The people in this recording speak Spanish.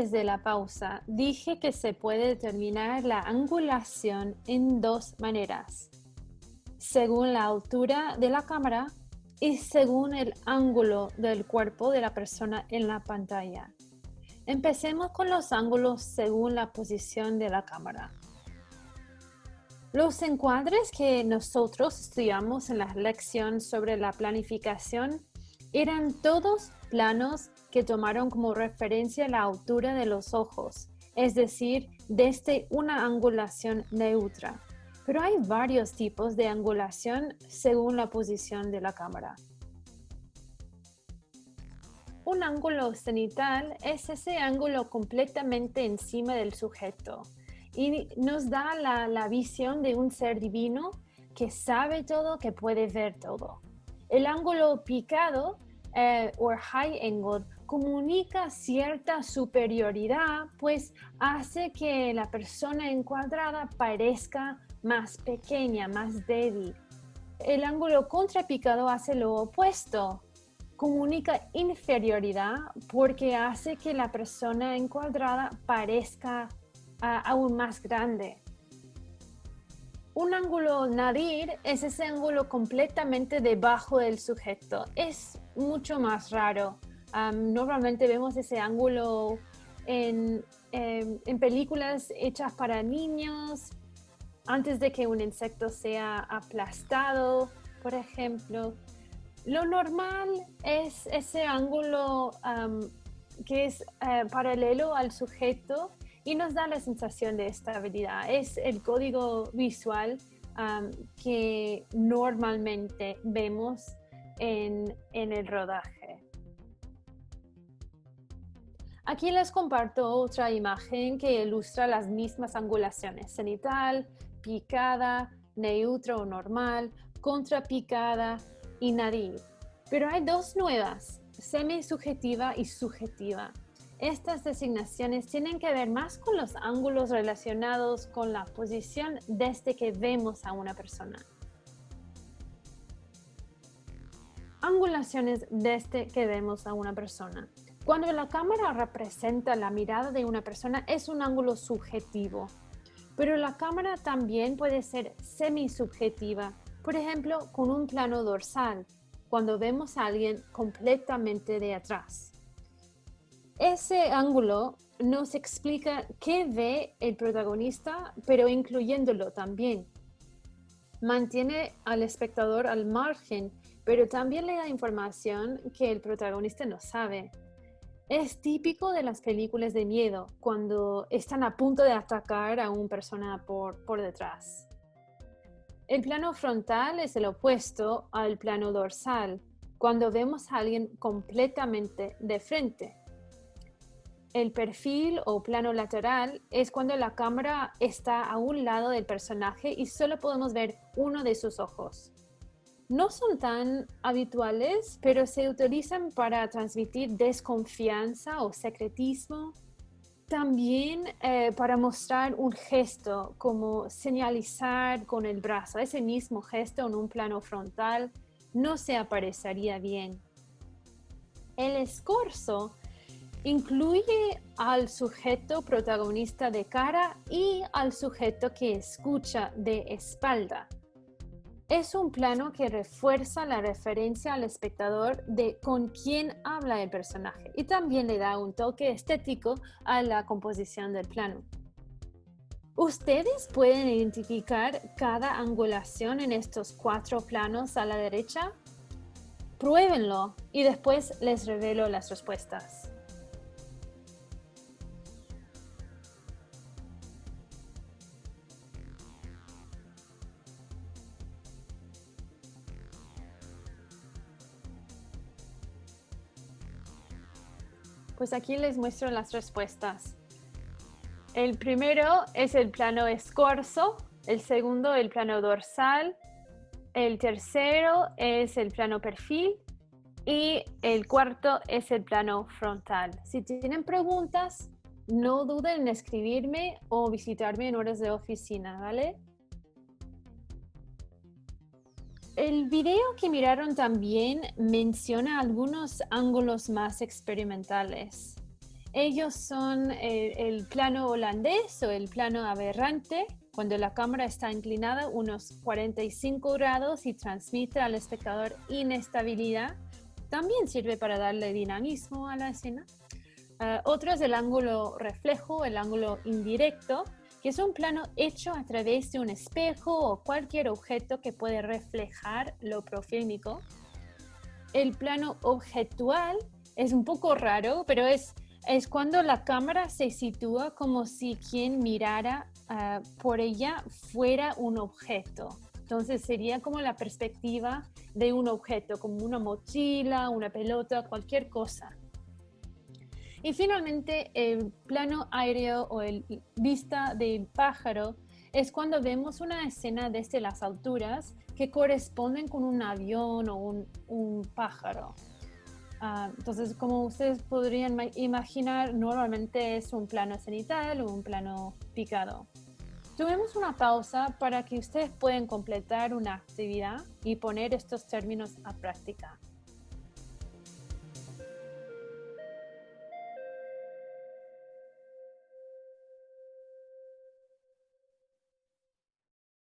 antes de la pausa, dije que se puede determinar la angulación en dos maneras, según la altura de la cámara y según el ángulo del cuerpo de la persona en la pantalla. Empecemos con los ángulos según la posición de la cámara. Los encuadres que nosotros estudiamos en la lección sobre la planificación eran todos planos que tomaron como referencia la altura de los ojos, es decir, desde una angulación neutra. Pero hay varios tipos de angulación según la posición de la cámara. Un ángulo cenital es ese ángulo completamente encima del sujeto y nos da la visión de un ser divino que sabe todo, que puede ver todo. El ángulo picado o high angle comunica cierta superioridad, pues hace que la persona encuadrada parezca más pequeña, más débil. El ángulo contrapicado hace lo opuesto. Comunica inferioridad porque hace que la persona encuadrada parezca aún más grande. Un ángulo nadir es ese ángulo completamente debajo del sujeto. Es mucho más raro. Normalmente vemos ese ángulo en películas hechas para niños, antes de que un insecto sea aplastado, por ejemplo. Lo normal es ese ángulo que es paralelo al sujeto y nos da la sensación de estabilidad. Es el código visual que normalmente vemos en el rodaje. Aquí les comparto otra imagen que ilustra las mismas angulaciones: cenital, picada, neutra o normal, contrapicada y nadir. Pero hay dos nuevas: semisubjetiva y subjetiva. Estas designaciones tienen que ver más con los ángulos relacionados con la posición desde que vemos a una persona. Angulaciones desde que vemos a una persona. Cuando la cámara representa la mirada de una persona, es un ángulo subjetivo, pero la cámara también puede ser semisubjetiva, por ejemplo, con un plano dorsal, cuando vemos a alguien completamente de atrás. Ese ángulo nos explica qué ve el protagonista, pero incluyéndolo también. Mantiene al espectador al margen, pero también le da información que el protagonista no sabe. Es típico de las películas de miedo, cuando están a punto de atacar a una persona por detrás. El plano frontal es el opuesto al plano dorsal, cuando vemos a alguien completamente de frente. El perfil o plano lateral es cuando la cámara está a un lado del personaje y solo podemos ver uno de sus ojos. No son tan habituales, pero se utilizan para transmitir desconfianza o secretismo. También para mostrar un gesto, como señalizar con el brazo. Ese mismo gesto en un plano frontal no se aparecería bien. El escorzo incluye al sujeto protagonista de cara y al sujeto que escucha de espalda. Es un plano que refuerza la referencia al espectador de con quién habla el personaje y también le da un toque estético a la composición del plano. ¿Ustedes pueden identificar cada angulación en estos 4 planos a la derecha? Pruébenlo y después les revelo las respuestas. Pues aquí les muestro las respuestas. El primero es el plano escorzo, el segundo el plano dorsal, el tercero es el plano perfil y el cuarto es el plano frontal. Si tienen preguntas, no duden en escribirme o visitarme en horas de oficina, ¿vale? El video que miraron también menciona algunos ángulos más experimentales. Ellos son el plano holandés o el plano aberrante, cuando la cámara está inclinada unos 45 grados y transmite al espectador inestabilidad. También sirve para darle dinamismo a la escena. Otro es el ángulo reflejo, el ángulo indirecto, que es un plano hecho a través de un espejo o cualquier objeto que puede reflejar lo profílmico. El plano objetual es un poco raro, pero es cuando la cámara se sitúa como si quien mirara por ella fuera un objeto. Entonces sería como la perspectiva de un objeto, como una mochila, una pelota, cualquier cosa. Y finalmente, el plano aéreo o el vista del pájaro es cuando vemos una escena desde las alturas que corresponden con un avión o un pájaro. Entonces, como ustedes podrían imaginar, normalmente es un plano cenital o un plano picado. Tomemos una pausa para que ustedes puedan completar una actividad y poner estos términos a práctica.